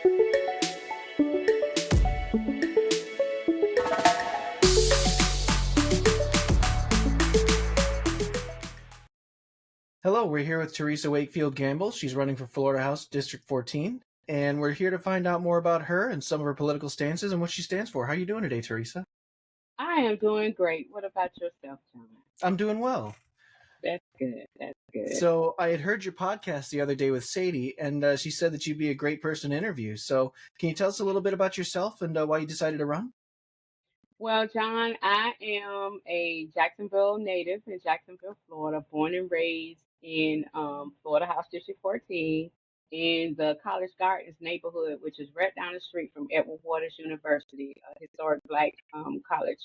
Hello, we're here with Therese Wakefield-Gamble. She's running for Florida House District 14, and we're here to find out more about her and some of her political stances and what she stands for. How are you doing today, Teresa? I am doing great. What about yourself, John? I'm doing well. That's good. That's good. So I had heard your podcast the other day with Sadie, and she said that you'd be a great person to interview. So can you tell us a little bit about yourself and why you decided to run? Well, John, I am a Jacksonville native in Jacksonville, Florida, born and raised in Florida House District 14 in the College Gardens neighborhood, which is right down the street from Edward Waters University, a historic black college.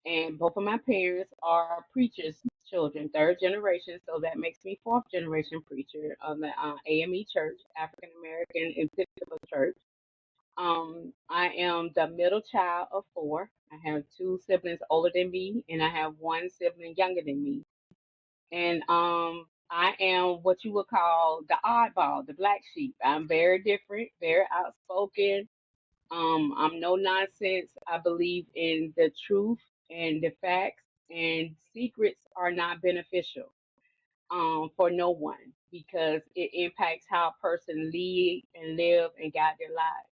And both of my parents are preachers' children, third generation, so that makes me fourth generation preacher of the AME Church, African American Episcopal Church. I am the middle child of four. I have two siblings older than me, and I have one sibling younger than me. And I am what you would call the oddball, the black sheep. I'm very different, very outspoken. I'm no nonsense. I believe in the truth and the facts, and secrets are not beneficial for no one because it impacts how a person lead and live and guide their lives.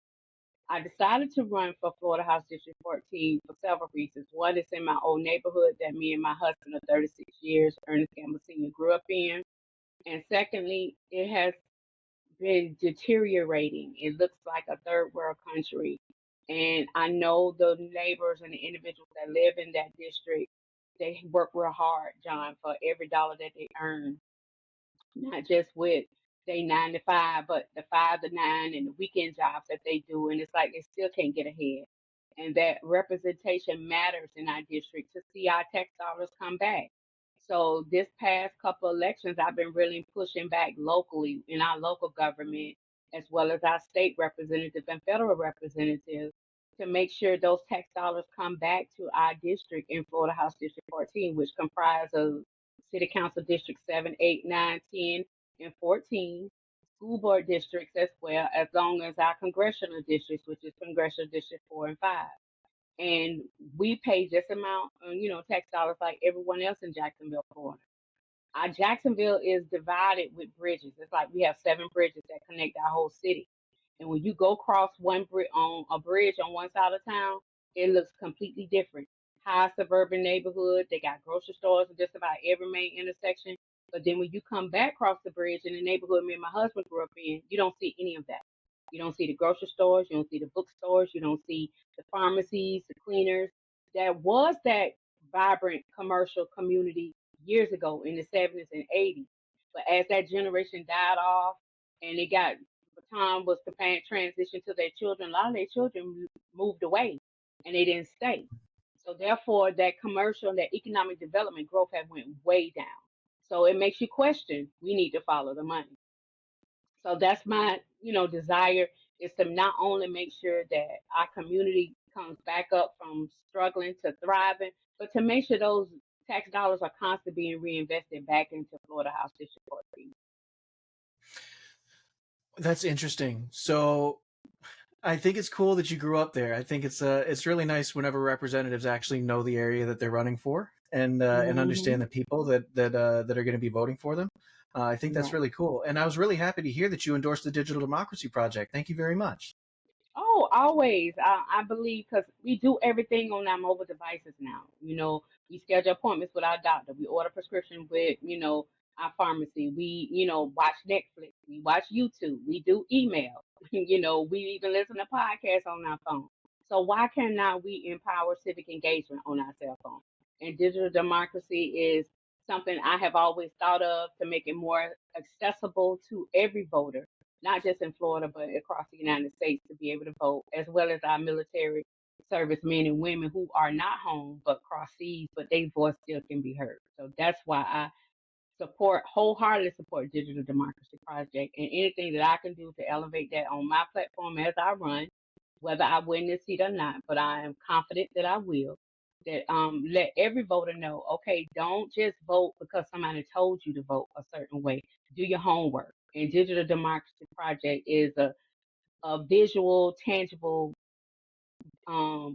I decided to run for Florida House District 14 for several reasons. One is in my old neighborhood that me and my husband of 36 years, Ernest Gamble Sr., grew up in. And secondly, it has been deteriorating. It looks like a third world country. And I know the neighbors and the individuals that live in that district, they work real hard, John, for every dollar that they earn, not just with they 9 to 5, but the 5 to 9 and the weekend jobs that they do. And it's like they still can't get ahead. And that representation matters in our district to see our tax dollars come back. So this past couple elections, I've been really pushing back locally in our local government, as well as our state representatives and federal representatives, to make sure those tax dollars come back to our district in Florida House District 14, which comprise of City Council District 7, 8, 9, 10, and 14, school board districts as well, as long as our congressional districts, which is Congressional District 4 and 5. And we pay this amount, tax dollars like everyone else in Jacksonville, Florida. Our Jacksonville is divided with bridges. It's like we have 7 bridges that connect our whole city. And when you go across on a bridge on one side of town, it looks completely different. High suburban neighborhood, they got grocery stores in just about every main intersection. But then when you come back across the bridge in the neighborhood me and my husband grew up in, you don't see any of that. You don't see the grocery stores, you don't see the bookstores, you don't see the pharmacies, the cleaners. There was that vibrant commercial community years ago in the 70s and 80s. But as that generation died off and it got time was preparing transition to their children, a lot of their children moved away and they didn't stay. So therefore that commercial and that economic development growth had went way down. So it makes you question, we need to follow the money. So that's my, desire is to not only make sure that our community comes back up from struggling to thriving, but to make sure those tax dollars are constantly being reinvested back into Florida House District 14. That's interesting. So I think it's cool that you grew up there. I think it's really nice whenever representatives actually know the area that they're running for and Hmm. understand the people that are going to be voting for them. I think that's Right. really cool, and I was really happy to hear that you endorsed the Digital Democracy Project. Thank you very much. Oh, always. I believe because we do everything on our mobile devices now. We schedule appointments with our doctor. We order prescription with, our pharmacy. We, watch Netflix. We watch YouTube. We do email. We even listen to podcasts on our phone. So why cannot we empower civic engagement on our cell phone? And digital democracy is something I have always thought of to make it more accessible to every voter, not just in Florida, but across the United States to be able to vote, as well as our military service men and women who are not home but cross seas, but their voice still can be heard. So that's why I wholeheartedly support Digital Democracy Project and anything that I can do to elevate that on my platform as I run, whether I win this seat or not, but I am confident that I will. That let every voter know, okay, don't just vote because somebody told you to vote a certain way. Do your homework. And Digital Democracy Project is a visual, tangible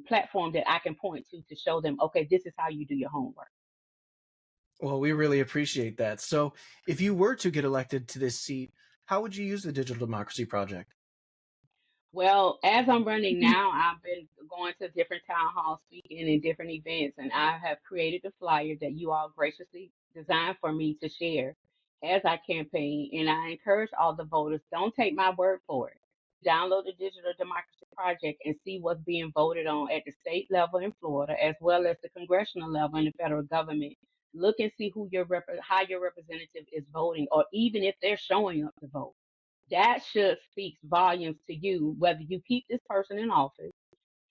platform that I can point to show them, okay, this is how you do your homework. Well, we really appreciate that. So, if you were to get elected to this seat, how would you use the Digital Democracy Project? Well, as I'm running now, I've been going to different town halls, speaking in different events, and I have created a flyer that you all graciously designed for me to share as I campaign. And I encourage all the voters, don't take my word for it. Download the Digital Democracy Project and see what's being voted on at the state level in Florida, as well as the congressional level in the federal government. Look and see how your representative is voting, or even if they're showing up to vote. That should speak volumes to you, whether you keep this person in office,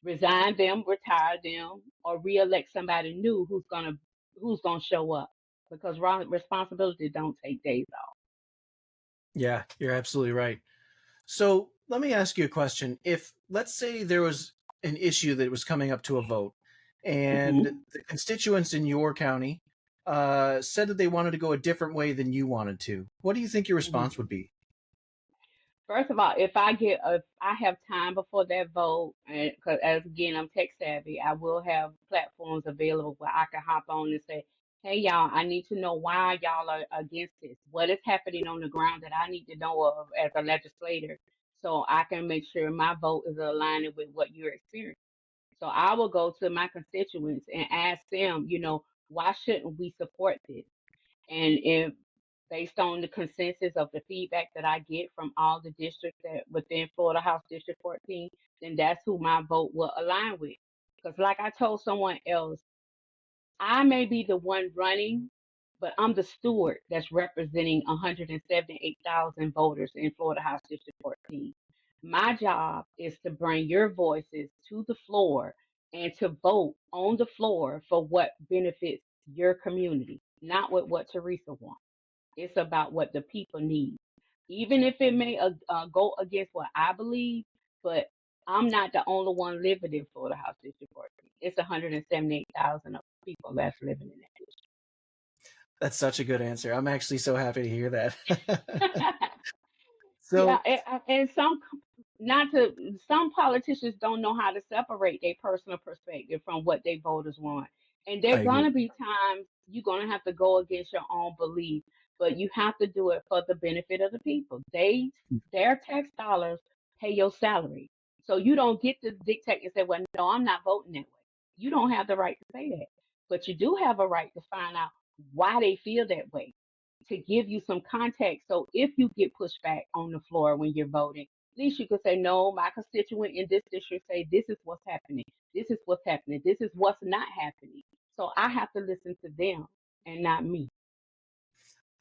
resign them, retire them, or reelect somebody new who's gonna show up. Because responsibility don't take days off. Yeah, you're absolutely right. So, let me ask you a question. If, let's say, there was an issue that was coming up to a vote, and Hmm. the constituents in your county said that they wanted to go a different way than you wanted to, what do you think your response Hmm. would be? First of all, if I have time before that vote, and because as again I'm tech savvy, I will have platforms available where I can hop on and say, "Hey y'all, I need to know why y'all are against this. What is happening on the ground that I need to know of as a legislator, so I can make sure my vote is aligning with what you're experiencing." So I will go to my constituents and ask them, why shouldn't we support this? And if based on the consensus of the feedback that I get from all the districts that within Florida House District 14, then that's who my vote will align with. Because like I told someone else, I may be the one running, but I'm the steward that's representing 178,000 voters in Florida House District 14. My job is to bring your voices to the floor and to vote on the floor for what benefits your community, not what Teresa wants. It's about what the people need, even if it may go against what I believe. But I'm not the only one living in Florida House District 14. It's 178,000 of people that's living in That's such a good answer. I'm actually so happy to hear that. that. Yeah, So, and not to some politicians don't know how to separate their personal perspective from what their voters want. And there I are agree. gonna be times you're gonna have to go against your own belief, but you have to do it for the benefit of the people. Their tax dollars pay your salary. So you don't get to dictate and say, well, no, I'm not voting that way. You don't have the right to say that. But you do have a right to find out why they feel that way, to give you some context. So if you get pushed back on the floor when you're voting, at least you could say, no, my constituent in this district say this is what's happening. This is what's happening. This is what's not happening. So I have to listen to them and not me.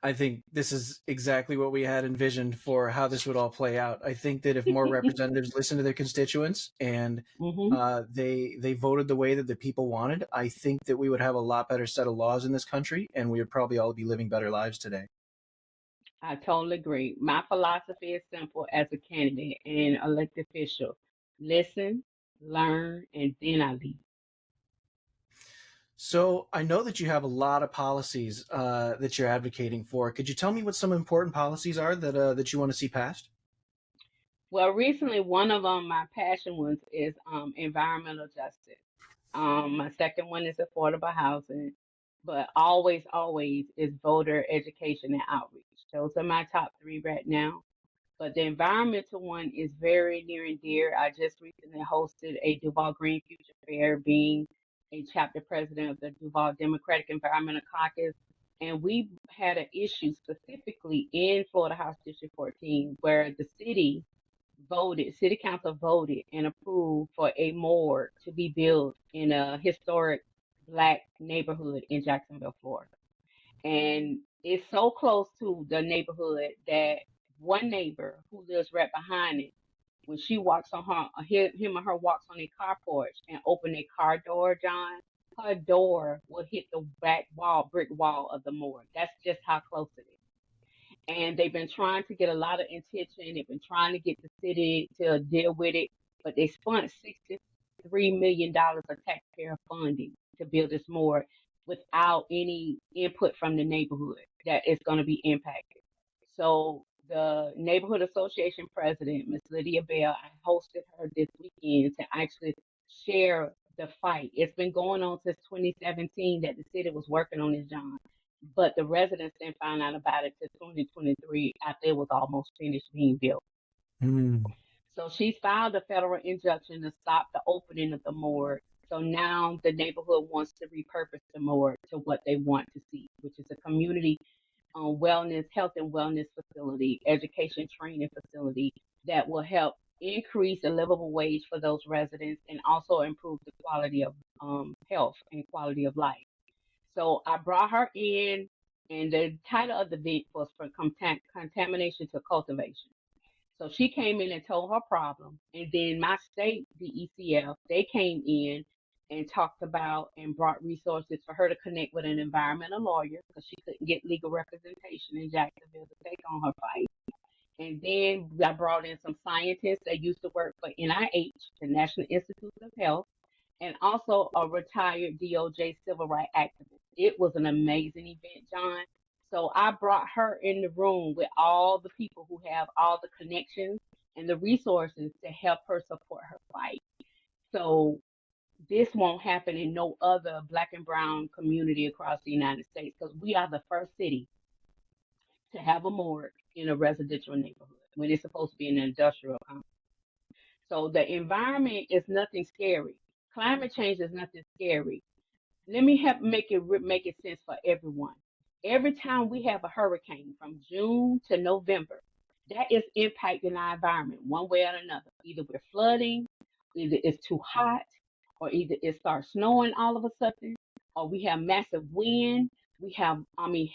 I think this is exactly what we had envisioned for how this would all play out. I think that if more representatives listen to their constituents and Hmm. they voted the way that the people wanted, I think that we would have a lot better set of laws in this country, and we would probably all be living better lives today. I totally agree. My philosophy is simple as a candidate and elected official: listen, learn, and then I lead. So I know that you have a lot of policies that you're advocating for. Could you tell me what some important policies are that you want to see passed? Well, recently, one of my passion ones is environmental justice. My second one is affordable housing, but always is voter education and outreach. Those are my top three right now. But the environmental one is very near and dear. I just recently hosted a Duval Green Future Fair, being a chapter president of the Duval Democratic Environmental Caucus. And we had an issue specifically in Florida House District 14 where the city council voted and approved for a morgue to be built in a historic black neighborhood in Jacksonville, Florida. And it's so close to the neighborhood that one neighbor who lives right behind it, when she walks on him or her walks on a car porch and open a car door, John, her door will hit the brick wall of the morgue. That's just how close it is. And they've been trying to get a lot of attention. They've been trying to get the city to deal with it, but they spent $63 million of taxpayer funding to build this more without any input from the neighborhood that is going to be impacted. So the neighborhood association president, Miss Lydia Bell, I hosted her this weekend to actually share the fight. It's been going on since 2017 that the city was working on this, John. But the residents didn't find out about it till 2023 after it was almost finished being built. Hmm. So she filed a federal injunction to stop the opening of the morgue. So now the neighborhood wants to repurpose the morgue to what they want to see, which is a community wellness, health and wellness facility, education training facility that will help increase a livable wage for those residents and also improve the quality of health and quality of life. So I brought her in, and the title of the event was from contamination to cultivation. So she came in and told her problem, and then my state DECF they came in and talked about and brought resources for her to connect with an environmental lawyer because she couldn't get legal representation in Jacksonville to take on her fight. And then I brought in some scientists that used to work for NIH, the National Institute of Health, and also a retired DOJ civil rights activist. It was an amazing event, John. So I brought her in the room with all the people who have all the connections and the resources to help her support her fight. So this won't happen in no other black and brown community across the United States because we are the first city to have a morgue in a residential neighborhood when it's supposed to be an industrial complex. So the environment is nothing scary. Climate change is nothing scary. Let me help make it sense for everyone. Every time we have a hurricane from June to November, that is impacting our environment one way or another. Either we're flooding, either it's too hot, or either it starts snowing all of a sudden, or we have massive wind. We have,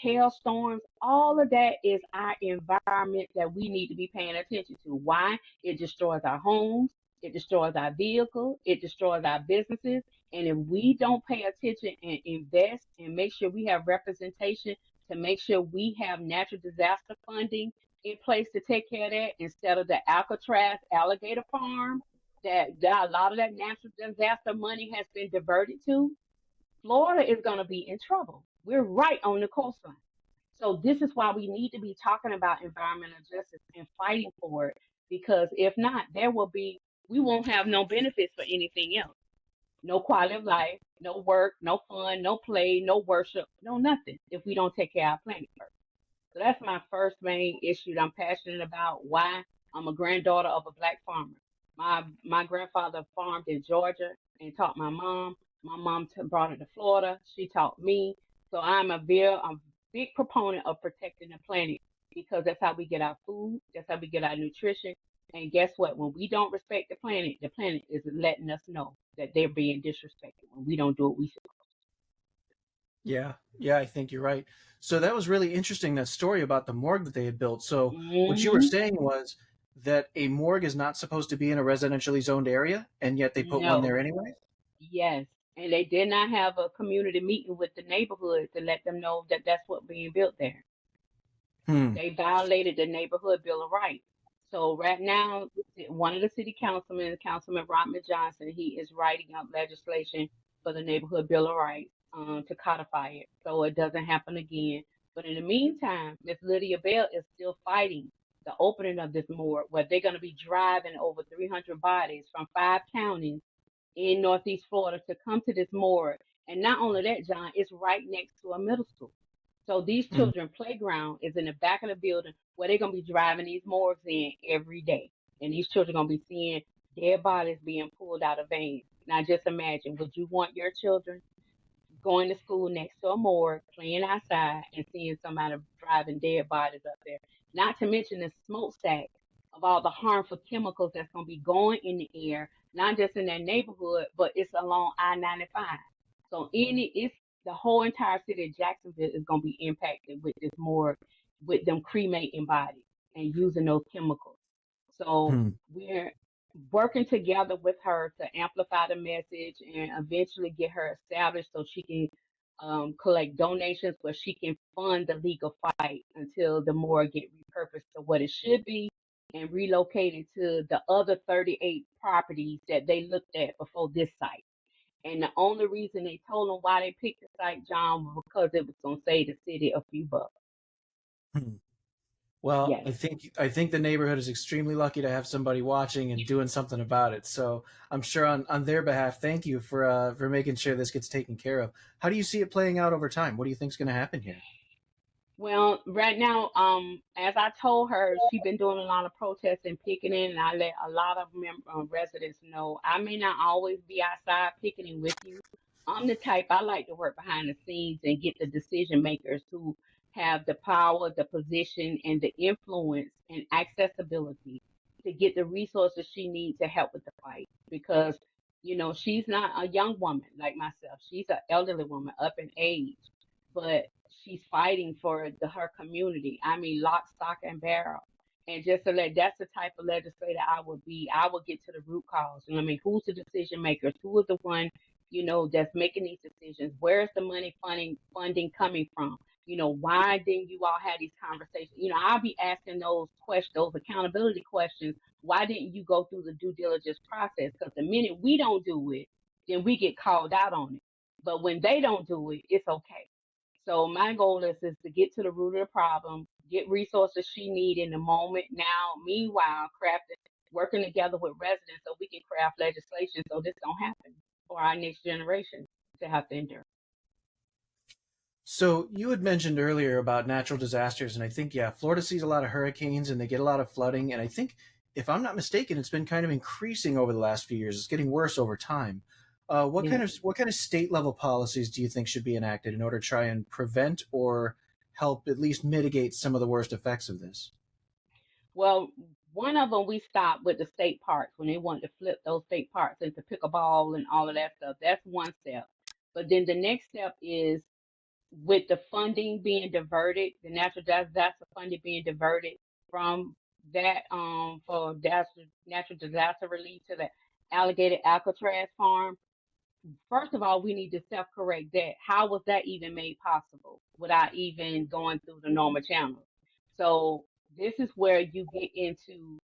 hailstorms. All of that is our environment that we need to be paying attention to. Why? It destroys our homes, it destroys our vehicles, it destroys our businesses, and if we don't pay attention and invest and make sure we have representation to make sure we have natural disaster funding in place to take care of that instead of the Alcatraz alligator farm that a lot of that natural disaster money has been diverted to, Florida is going to be in trouble. We're right on the coastline. So this is why we need to be talking about environmental justice and fighting for it because if not, we won't have no benefits for anything else. No quality of life, no work, no fun, no play, no worship, no nothing if we don't take care of our planet first. So that's my first main issue that I'm passionate about. Why? I'm a granddaughter of a black farmer. My grandfather farmed in Georgia and taught my mom. My mom brought her to Florida. She taught me. So I'm a big proponent of protecting the planet because that's how we get our food. That's how we get our nutrition. And guess what? When we don't respect the planet is letting us know that they're being disrespected when we don't do what we should. Yeah, yeah, I think you're right. So that was really interesting, that story about the morgue that they had built. So what you were Hmm. saying was that a morgue is not supposed to be in a residentially zoned area, and yet they put one No. there anyway? Yes. And they did not have a community meeting with the neighborhood to let them know that that's what being built there. Hmm. They violated the neighborhood bill of rights. So right now, one of the city councilmen, Councilman Rodman Johnson, he is writing up legislation for the neighborhood bill of rights to codify it so it doesn't happen again. But in the meantime, Miss Lydia Bell is still fighting the opening of this morgue where they're going to be driving over 300 bodies from 5 counties in Northeast Florida to come to this morgue. And not only that, John, it's right next to a middle school. So these Hmm. children playground is in the back of the building where they're gonna be driving these morgues in every day. And these children gonna be seeing dead bodies being pulled out of vans. Now just imagine, would you want your children going to school next to a morgue, playing outside, and seeing somebody driving dead bodies up there? Not to mention the smokestack of all the harmful chemicals that's going to be going in the air, not just in that neighborhood, but it's along I-95. So it's the whole entire city of Jacksonville is going to be impacted with this morgue, with them cremating bodies and using those chemicals. So Hmm. we're working together with her to amplify the message and eventually get her established so she can collect donations where she can fund the legal fight until the morgue get repurposed to what it should be and relocated to the other 38 properties that they looked at before this site. And the only reason they told them why they picked the site, John, was because it was going to save the city a few bucks. Hmm. Well, Yes. I think the neighborhood is extremely lucky to have somebody watching and doing something about it. So I'm sure on their behalf, thank you for making sure this gets taken care of. How do you see it playing out over time? What do you think is going to happen here? Well, right now, as I told her, she's been doing a lot of protests and picketing, and I let a lot of residents know I may not always be outside picketing with you. I'm the type I like to work behind the scenes and get the decision makers who have the power, the position, and the influence and accessibility to get the resources she needs to help with the fight. Because, she's not a young woman like myself. She's an elderly woman up in age, but she's fighting for her community. I mean, lock, stock, and barrel. And just to that's the type of legislator I would be. I would get to the root cause. I mean, who's the decision makers? Who is the one, that's making these decisions? Where's the money funding coming from? Why didn't you all have these conversations? I'll be asking those questions, those accountability questions. Why didn't you go through the due diligence process? Because the minute we don't do it, then we get called out on it. But when they don't do it, it's okay. So my goal is to get to the root of the problem, get resources she need in the moment now. Meanwhile, working together with residents so we can craft legislation so this don't happen for our next generation to have to endure. So you had mentioned earlier about natural disasters, and I think Florida sees a lot of hurricanes and they get a lot of flooding, and I think if I'm not mistaken, it's been kind of increasing over the last few years. It's getting worse over time. Yeah. What kind of state level policies do you think should be enacted in order to try and prevent or help at least mitigate some of the worst effects of this? Well, one of them we stopped with the state parks when they wanted to flip those state parks into pickleball and all of that stuff. That's one step. But then the next step is with the funding being diverted, the natural disaster funding being diverted from that for natural disaster relief to the alligator Alcatraz farm. First of all, we need to self correct that. How was that even made possible without even going through the normal channels? So this is where you get into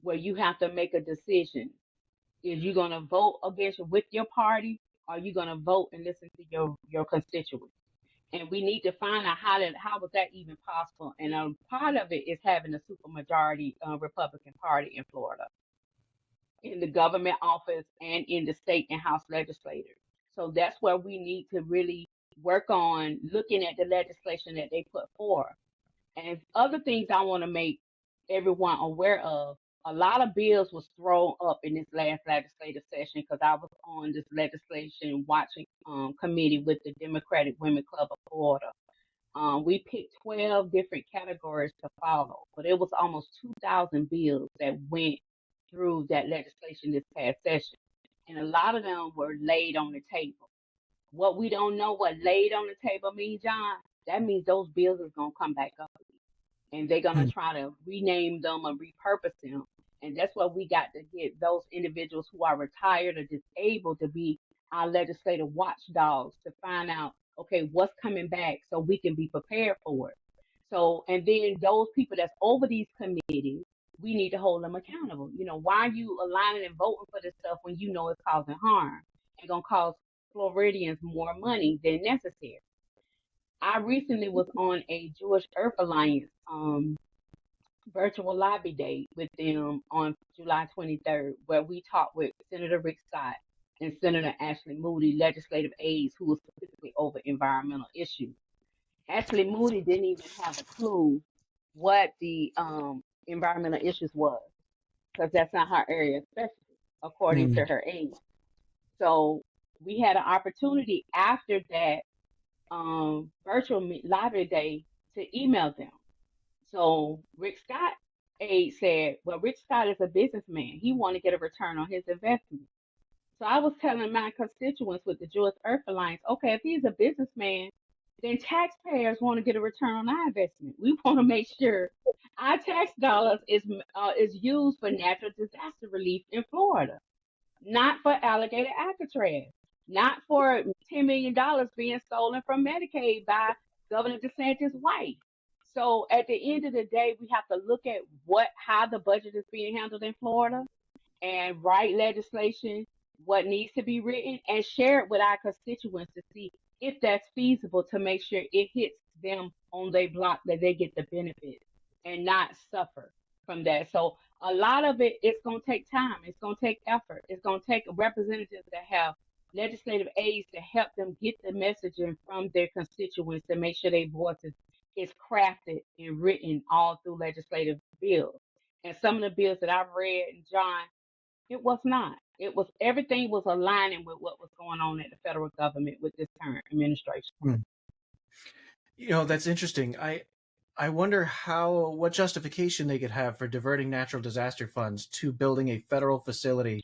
where you have to make a decision. Is you gonna vote against with your party, or are you gonna vote and listen to your constituents? And we need to find out how was that even possible. And part of it is having a supermajority Republican Party in Florida, in the government office and in the state and House legislators. So that's where we need to really work on looking at the legislation that they put forth. And other things I want to make everyone aware of. A lot of bills was thrown up in this last legislative session because I was on this legislation watching committee with the Democratic Women Club of Florida. We picked 12 different categories to follow, but it was almost 2,000 bills that went through that legislation this past session. And a lot of them were laid on the table. What we don't know what laid on the table means, John, that means those bills is going to come back up and they're going to try to rename them or repurpose them. And that's why we got to get those individuals who are retired or disabled to be our legislative watchdogs to find out, okay, what's coming back so we can be prepared for it. So, and then those people that's over these committees, we need to hold them accountable. Why are you aligning and voting for this stuff when you know it's causing harm and going to cost Floridians more money than necessary? I recently was on a Jewish Earth Alliance virtual lobby day with them on July 23rd, where we talked with Senator Rick Scott and Senator Ashley Moody, legislative aides who was specifically over environmental issues. Ashley Moody didn't even have a clue what the environmental issues was because that's not her area of specialty, according to Mm. her age. So we had an opportunity after that lobby day to email them. So Rick Scott aide said, well, Rick Scott is a businessman. He want to get a return on his investment. So I was telling my constituents with the Jewish Earth Alliance, okay, if he's a businessman, then taxpayers want to get a return on our investment. We want to make sure our tax dollars is used for natural disaster relief in Florida, not for alligator Alcatraz, not for $10 million being stolen from Medicaid by Governor DeSantis' wife. So at the end of the day, we have to look at how the budget is being handled in Florida and write legislation, what needs to be written, and share it with our constituents to see if that's feasible to make sure it hits them on their block that they get the benefit. and not suffer from that. So a lot of it, it's going to take time. It's going to take effort. It's going to take representatives that have legislative aides to help them get the messaging from their constituents to make sure their voices is crafted and written all through legislative bills. And some of the bills that I've read, John, it was not. It was everything was aligning with what was going on at the federal government with this current administration. Hmm. That's interesting. I wonder what justification they could have for diverting natural disaster funds to building a federal facility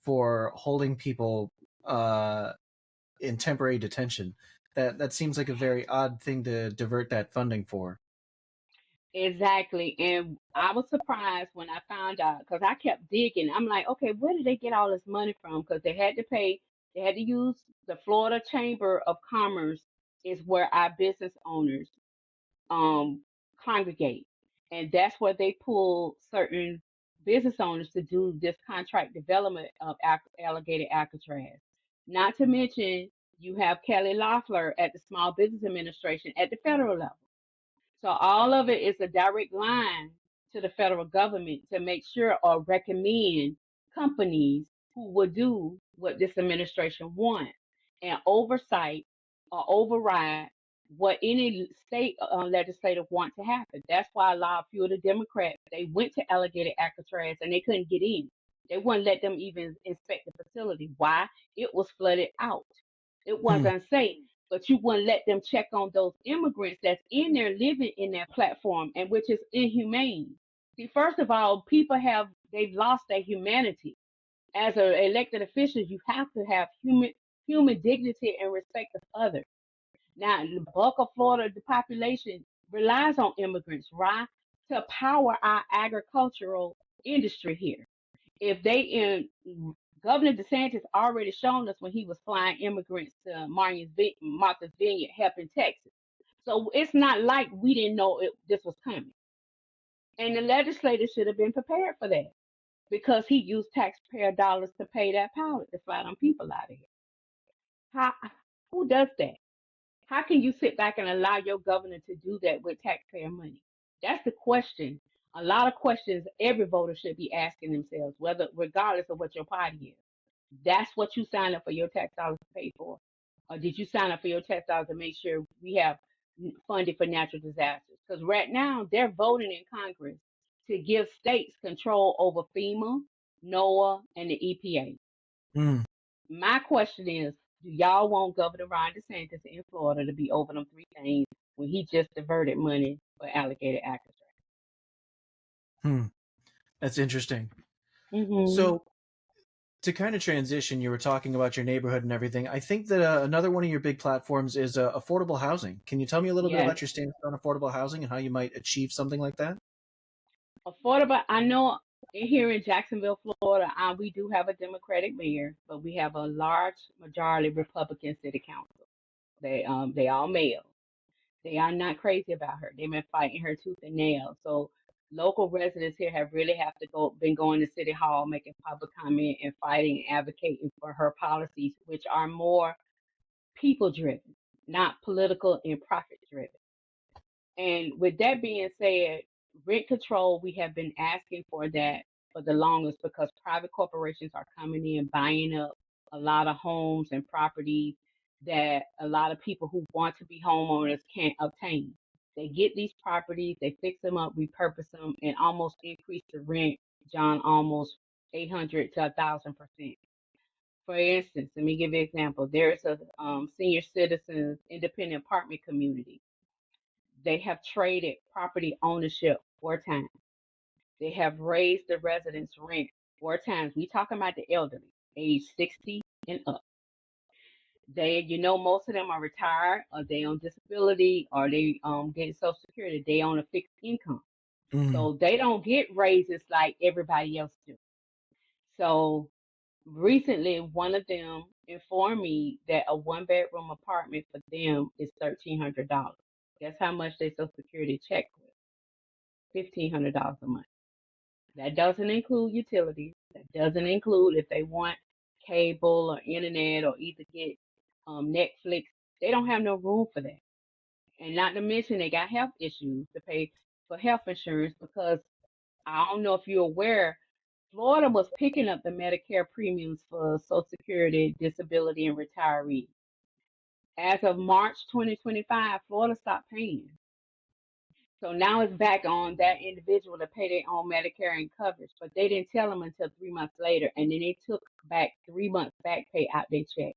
for holding people in temporary detention. That seems like a very odd thing to divert that funding for. Exactly. And I was surprised when I found out because I kept digging. I'm like, okay, where did they get all this money from? Because they had to pay, they had to use the Florida Chamber of Commerce is where our business owners um congregate. And that's where they pull certain business owners to do this contract development of alligator Alcatraz. Not to mention you have Kelly Loeffler at the Small Business Administration at the federal level. So all of it is a direct line to the federal government to make sure or recommend companies who will do what this administration wants and oversight or override what any state legislative want to happen. That's why a lot of few of the Democrats they went to Alligator Alcatraz and they couldn't get in. They wouldn't let them even inspect the facility. Why? It was flooded out. It Hmm. wasn't safe, but you wouldn't let them check on those immigrants that's in there living in that platform, and which is inhumane. See, first of all, they've lost their humanity. As an elected official, you have to have human dignity and respect of others. Now, the bulk of Florida, the population relies on immigrants, right, to power our agricultural industry here. If they in Governor DeSantis already shown us when he was flying immigrants to Martha's Vineyard helping Texas. So it's not like we didn't know this was coming. And the legislators should have been prepared for that because he used taxpayer dollars to pay that pilot to fly them people out of here. How, who does that? How can you sit back and allow your governor to do that with taxpayer money? That's the question. A lot of questions every voter should be asking themselves, whether regardless of what your party is. That's what you signed up for your tax dollars to pay for. Or did you sign up for your tax dollars to make sure we have funding for natural disasters? Because right now they're voting in Congress to give states control over FEMA, NOAA, and the EPA. Hmm. My question is, do y'all want Governor Ron DeSantis in Florida to be over them three things when he just diverted money for alligator Alcatraz? Hmm. That's interesting. Mm-hmm. So to kind of transition, you were talking about your neighborhood and everything. I think that another one of your big platforms is affordable housing. Can you tell me a little bit Yes. about your stance on affordable housing and how you might achieve something like that? Affordable. I know here in Jacksonville, Florida, we do have a Democratic mayor, but we have a large majority Republican city council. They all male. They are not crazy about her. They've been fighting her tooth and nail. So local residents here have really have to been going to City Hall, making public comment and fighting and advocating for her policies, which are more people driven, not political and profit driven. And with that being said, rent control, we have been asking for that for the longest because private corporations are coming in, buying up a lot of homes and properties that a lot of people who want to be homeowners can't obtain. They get these properties, they fix them up, repurpose them, and almost increase the rent, John, almost 800 to 1,000%. For instance, let me give you an example. There's a senior citizens independent apartment community. They have traded property ownership 4 times. They have raised the residents' rent 4 times. We talking about the elderly, age 60 and up. Most of them are retired, or they on disability, or they getting Social Security. They on a fixed income, Mm. so they don't get raises like everybody else do. So recently, one of them informed me that a one-bedroom apartment for them is $1,300. Guess how much their Social Security check was? $1,500 a month. That doesn't include utilities. That doesn't include if they want cable or internet or either get Netflix. They don't have no room for that. And not to mention they got health issues to pay. for health insurance because I don't know if you're aware, Florida was picking up the Medicare premiums for Social Security, disability, and retiree. As of March 2025, Florida stopped paying. So now it's back on that individual to pay their own Medicare and coverage, but they didn't tell them until 3 months later, and then they took back 3 months back pay out their check.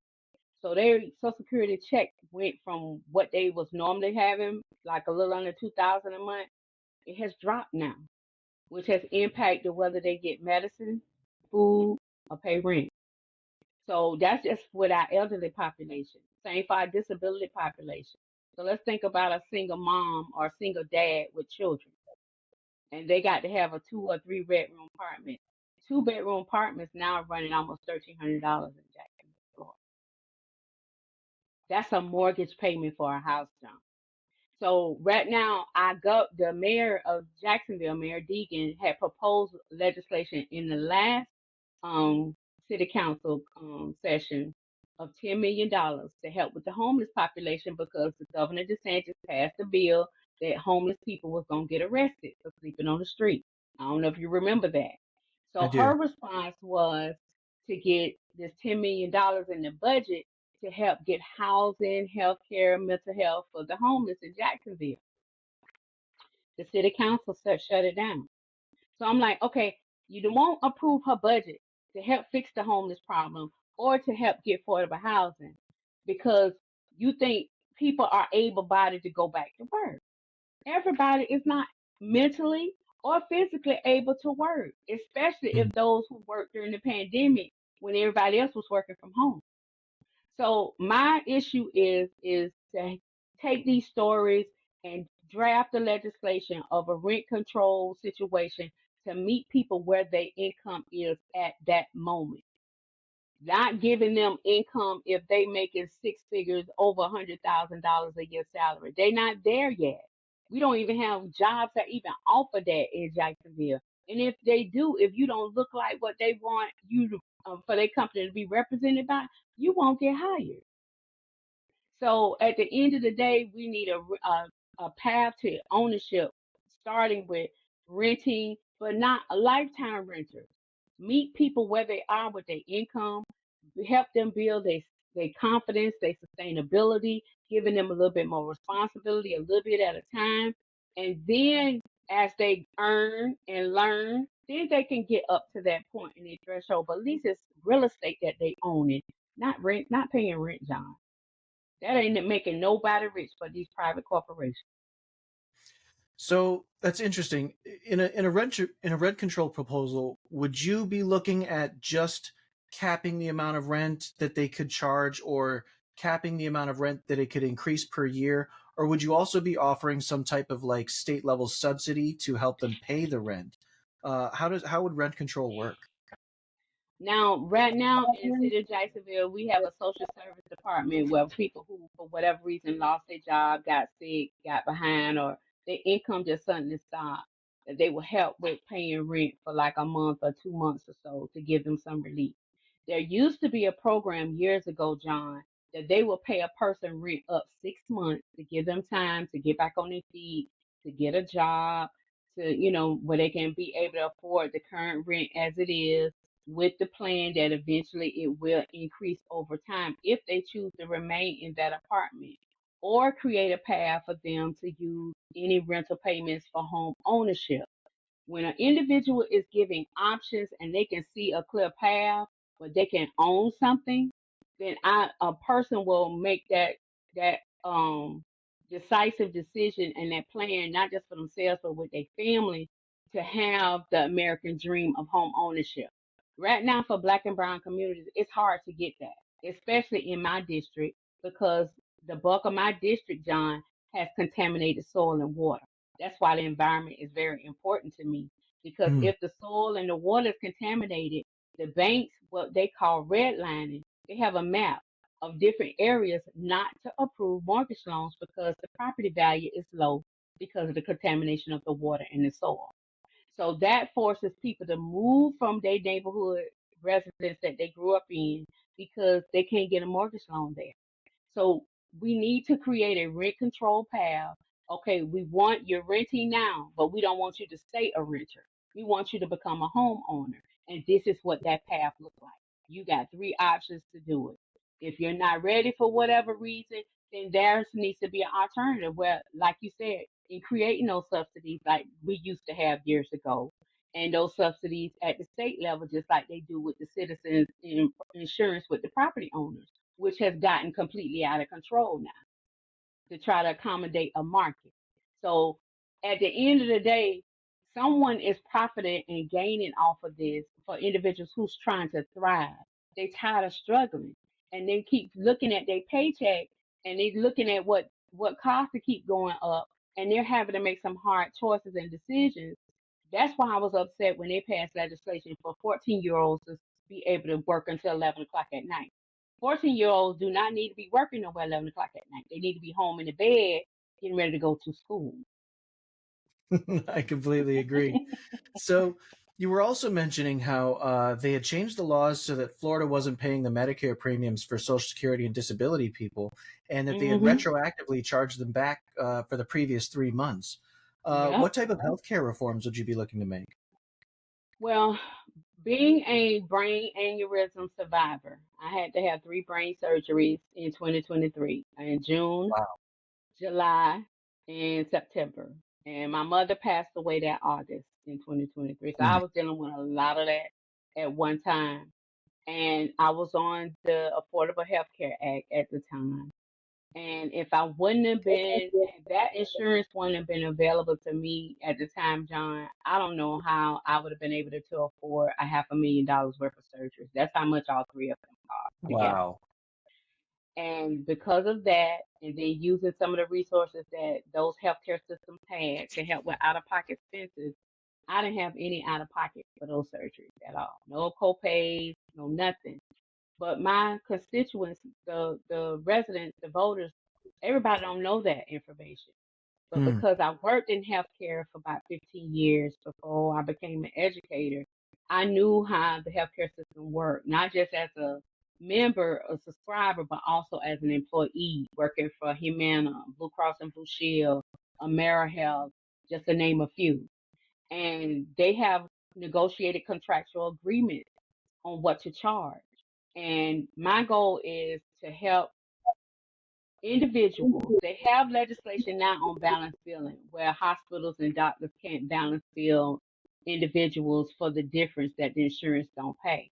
So their Social Security check went from what they was normally having, like a little under 2,000 a month. It has dropped now, which has impacted whether they get medicine, food, or pay rent. So that's just with our elderly population. Same for our disability population. So let's think about a single mom or a single dad with children, and they got to have a 2 or 3 bedroom apartment. 2 bedroom apartments now running almost $1,300 in Jacksonville, Florida. That's a mortgage payment for a house, John. So right now, I got the mayor of Jacksonville, Mayor Deegan, had proposed legislation in the last um, city council session of $10 million to help with the homeless population because the Governor DeSantis passed a bill that homeless people was gonna get arrested for sleeping on the street. I don't know if you remember that. I So do. her response was to get this $10 million in the budget to help get housing, health care, mental health for the homeless in Jacksonville. The city council shut it down. So I'm like, okay, you won't approve her budget to help fix the homeless problem or to help get affordable housing because you think people are able bodied to go back to work. Everybody is not mentally or physically able to work, especially Mm. if those who worked during the pandemic when everybody else was working from home. So my issue is to take these stories and draft the legislation of a rent control situation to meet people where their income is at that moment. Not giving them income if they making six figures over $100,000 a year salary. They're not there yet. We don't even have jobs that even offer that in Jacksonville. And if they do, if you don't look like what they want you to, for their company to be represented by, you won't get hired. So at the end of the day, we need a path to ownership, starting with renting, but not a lifetime renter. Meet people where they are with their income, help them build their confidence, their sustainability, giving them a little bit more responsibility, a little bit at a time. And then as they earn and learn, then they can get up to that point in their threshold. But at least it's real estate that they own it, not rent, not paying rent, John. That ain't making nobody rich but these private corporations. So that's interesting. In a rent control proposal, would you be looking at just capping the amount of rent that they could charge, or capping the amount of rent that it could increase per year, or would you also be offering some type of like state level subsidy to help them pay the rent? How would rent control work? Now, right now in the city of Jacksonville, we have a social service department where people who, for whatever reason, lost their job, got sick, got behind, or their income just suddenly stopped, that they will help with paying rent for like a month or 2 months or so to give them some relief. There used to be a program years ago, John, that they will pay a person rent up 6 months to give them time to get back on their feet, to get a job, to, where they can be able to afford the current rent as it is with the plan that eventually it will increase over time if they choose to remain in that apartment or create a path for them to use any rental payments for home ownership. When an individual is giving options and they can see a clear path where they can own something, then a person will make that decisive decision and that plan not just for themselves but with their family to have the American dream of home ownership. Right now for black and brown communities, it's hard to get that, especially in my district, because the bulk of my district, John, has contaminated soil and water. That's why the environment is very important to me. Because Hmm. if the soil and the water is contaminated, the banks, what they call redlining, they have a map of different areas not to approve mortgage loans because the property value is low because of the contamination of the water and the soil. So that forces people to move from their neighborhood residence that they grew up in because they can't get a mortgage loan there. So we need to create a rent control path okay, you're renting now, but we don't want you to stay a renter. We want you to become a homeowner. And this is what that path looks like. You got three options to do it. If you're not ready for whatever reason, then there needs to be an alternative where, like you said, in creating those subsidies like we used to have years ago, and those subsidies at the state level, just like they do with the citizens insurance with the property owners, which has gotten completely out of control now to try to accommodate a market. So at the end of the day, someone is profiting and gaining off of this for individuals who's trying to thrive. They tired of struggling and they keep looking at their paycheck and they looking at what costs to keep going up and they're having to make some hard choices and decisions. That's why I was upset when they passed legislation for 14-year-olds to be able to work until 11 o'clock at night. 14-year-olds do not need to be working over 11 o'clock at night. They need to be home in the bed getting ready to go to school. I completely agree. So you were also mentioning how they had changed the laws so that Florida wasn't paying the Medicare premiums for Social Security and disability people, and that they had Hmm. retroactively charged them back for the previous 3 months. What Yep. type of healthcare reforms would you be looking to make? Well, being a brain aneurysm survivor, I had to have three brain surgeries in 2023 in June, Wow. July, and September. And my mother passed away that August in 2023. So I Hmm. was dealing with a lot of that at one time. And I was on the Affordable Health Care Act at the time. And if I wouldn't have been, that insurance wouldn't have been available to me at the time, John, I don't know how I would have been able to afford a $500,000 worth of surgeries. That's how much all three of them cost together. Wow. And because of that, and then using some of the resources that those healthcare systems had to help with out of pocket expenses, I didn't have any out of pocket for those surgeries at all. No copays, no nothing. But my constituents, the residents, the voters, everybody don't know that information. But Hmm. because I worked in healthcare for about 15 years before I became an educator, I knew how the healthcare system worked, not just as a member, a subscriber, but also as an employee working for Humana, Blue Cross and Blue Shield, AmeriHealth, just to name a few. And they have negotiated contractual agreements on what to charge. And my goal is to help individuals. They have legislation now on balance billing where hospitals and doctors can't balance bill individuals for the difference that the insurance don't pay.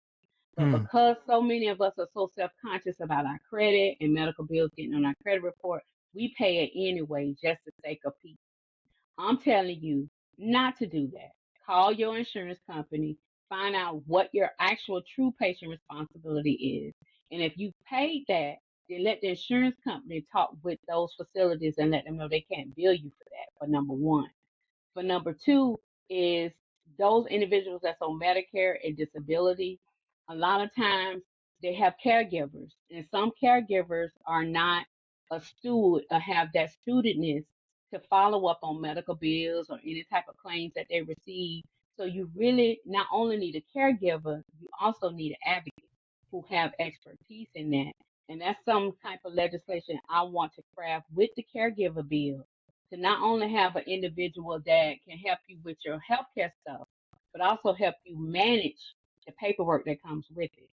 But Hmm. because so many of us are so self-conscious about our credit and medical bills getting on our credit report, we pay it anyway just to sake of peace. I'm telling you not to do that. Call your insurance company, find out what your actual true patient responsibility is. And if you paid that, then let the insurance company talk with those facilities and let them know they can't bill you for that, for number one. For number two is those individuals that's on Medicare and disability, a lot of times they have caregivers, and some caregivers are not astute or have that studentness to follow up on medical bills or any type of claims that they receive. So you really not only need a caregiver, you also need an advocate who have expertise in that. And that's some type of legislation I want to craft with the caregiver bill to not only have an individual that can help you with your healthcare stuff, but also help you manage the paperwork that comes with it.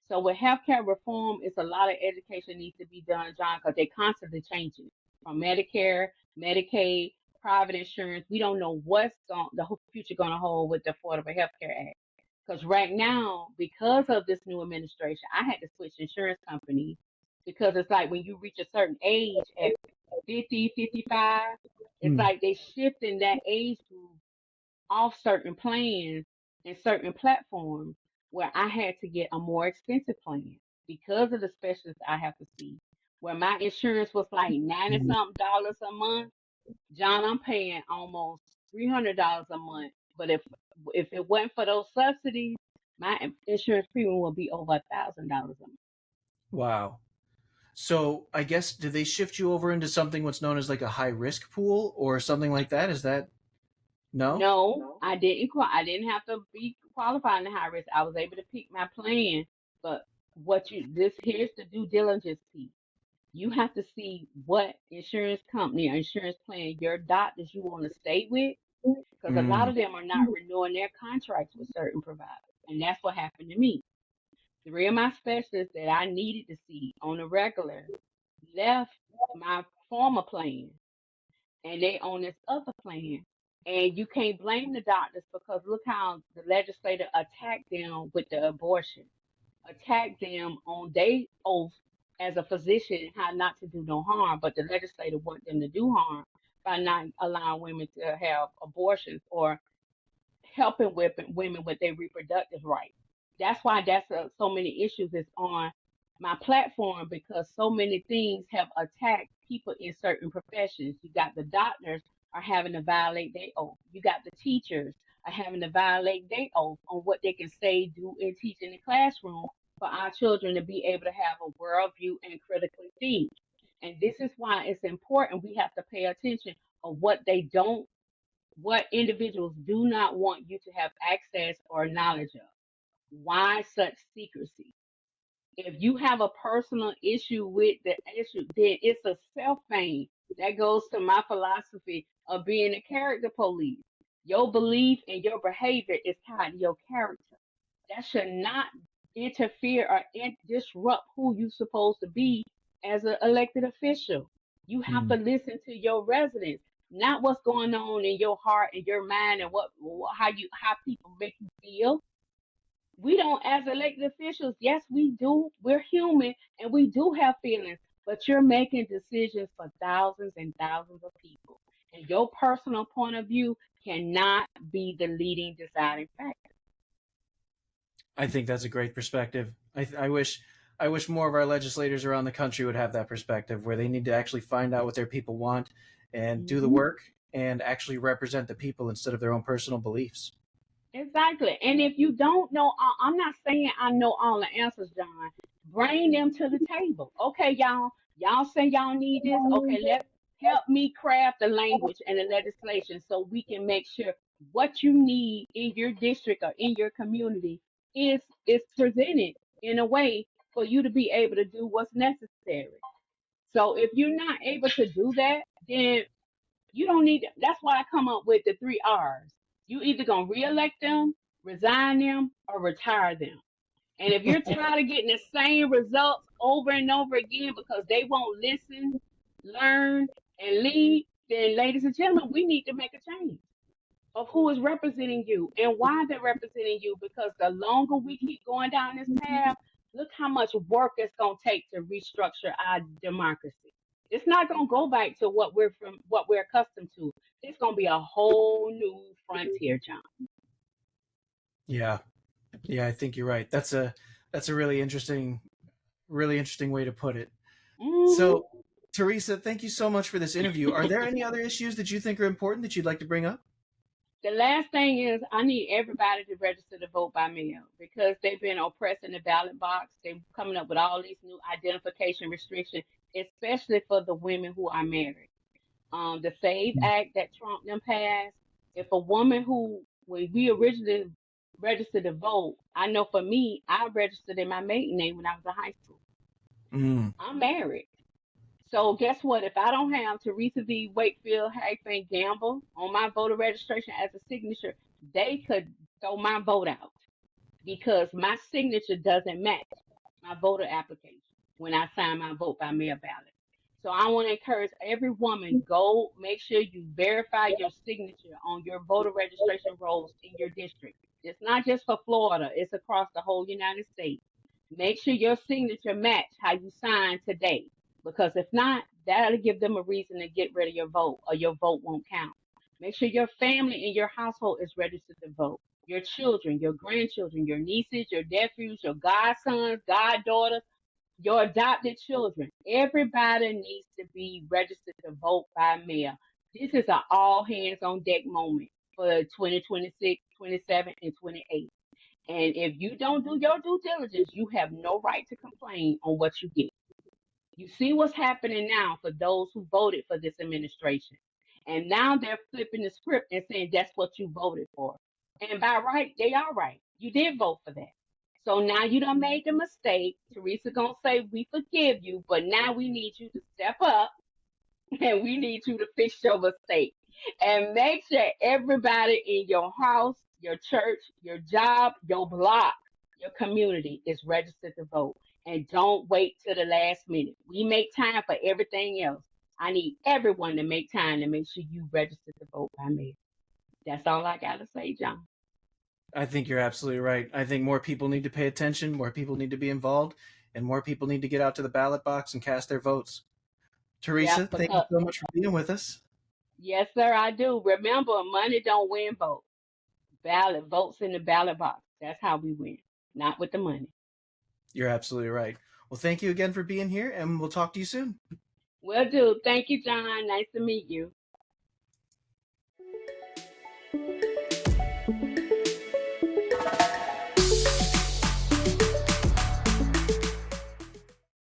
So with healthcare reform, it's a lot of education needs to be done, John, because they constantly changing from Medicare, Medicaid, private insurance. We don't know what's the future going to hold with the Affordable Health Care Act. Because right now, because of this new administration, I had to switch insurance companies because it's like when you reach a certain age at 50, 55, it's Hmm. like they shifting that age group off certain plans and certain platforms where I had to get a more expensive plan because of the specialists I have to see. Where my insurance was like 90 Hmm. something dollars a month, John, I'm paying almost $300 a month. But if it wasn't for those subsidies, my insurance premium would be over $1,000 a month. Wow. So I guess did they shift you over into something what's known as like a high risk pool or something like that? Is that no? No, I didn't. I didn't have to be qualified in high risk. I was able to pick my plan. But what you this here's the due diligence piece. You have to see what insurance company or insurance plan your doctors you want to stay with, because a lot Mm, of them are not renewing their contracts with certain providers. And that's what happened to me. Three of my specialists that I needed to see on a regular left my former plan and they on this other plan. And you can't blame the doctors because look how the legislator attacked them with the abortion, attacked them on their oath as a physician how not to do no harm, but the legislator want them to do harm by not allowing women to have abortions or helping women with their reproductive rights. That's why so many issues is on my platform because so many things have attacked people in certain professions. You got the doctors are having to violate their oath. You got the teachers are having to violate their oath on what they can say, do, and teach in the classroom for our children to be able to have a worldview and critically think. And this is why it's important we have to pay attention of what individuals do not want you to have access or knowledge of. Why such secrecy? If you have a personal issue with the issue, then it's a self thing. That goes to my philosophy of being a character police. Your belief and your behavior is tied to your character. That should not interfere or disrupt who you're supposed to be as an elected official. You have mm. to listen to your residents, not what's going on in your heart and your mind and how people make you feel. We don't, as elected officials, yes, we do. We're human and we do have feelings, but you're making decisions for thousands and thousands of people. And your personal point of view cannot be the leading deciding factor. I think that's a great perspective. I wish more of our legislators around the country would have that perspective, where they need to actually find out what their people want and do the Mhm. work and actually represent the people instead of their own personal beliefs. Exactly. And if you don't know, I'm not saying I know all the answers, John. Bring them to the table. Okay, y'all. Y'all say y'all need this. Okay, let help me craft the language and the legislation so we can make sure what you need in your district or in your community is presented in a way for you to be able to do what's necessary. So if you're not able to do that, then you don't need. That's why I come up with the three R's. You either gonna reelect them, resign them, or retire them. And if you're tired of getting the same results over and over again because they won't listen, learn, and lead, then ladies and gentlemen, we need to make a change of who is representing you and why they're representing you. Because the longer we keep going down this path, look how much work it's going to take to restructure our democracy. It's not going to go back to what we're accustomed to. It's going to be a whole new frontier, John. Yeah, yeah, I think you're right. That's a really interesting way to put it. Hmm. So, Teresa, thank you so much for this interview. Are there any other issues that you think are important that you'd like to bring up? The last thing is I need everybody to register to vote by mail because they've been oppressing the ballot box. They're coming up with all these new identification restrictions, especially for the women who are married. The SAVE Act that Trump them passed. If a woman who, when we originally registered to vote, I know for me, I registered in my maiden name when I was in high school. Mm, I'm married. So guess what? If I don't have Therese V. Wakefield-Gamble on my voter registration as a signature, they could throw my vote out because my signature doesn't match my voter application when I sign my vote by mail ballot. So I want to encourage every woman, go make sure you verify your signature on your voter registration rolls in your district. It's not just for Florida, it's across the whole United States. Make sure your signature match how you sign today. Because if not, that'll give them a reason to get rid of your vote or your vote won't count. Make sure your family and your household is registered to vote. Your children, your grandchildren, your nieces, your nephews, your godsons, goddaughters, your adopted children. Everybody needs to be registered to vote by mail. This is an all hands on deck moment for 2026, 27, and 28. And if you don't do your due diligence, you have no right to complain on what you get. You see what's happening now for those who voted for this administration. And now they're flipping the script and saying that's what you voted for. And by right, they are right. You did vote for that. So now you done made the mistake. Teresa gonna say we forgive you, but now we need you to step up and we need you to fix your mistake. And make sure everybody in your house, your church, your job, your block, your community is registered to vote. And don't wait till the last minute. We make time for everything else. I need everyone to make time to make sure you register to vote by mail. That's all I gotta say, John. I think you're absolutely right. I think more people need to pay attention, more people need to be involved, and more people need to get out to the ballot box and cast their votes. Yeah, Teresa, thank you because so much for being with us. yes, sir, I do. Remember, money don't win votes. Ballot votes in the ballot box. That's how we win, not with the money. You're absolutely right. Well, thank you again for being here, and we'll talk to you soon. Will do. Thank you, John. Nice to meet you.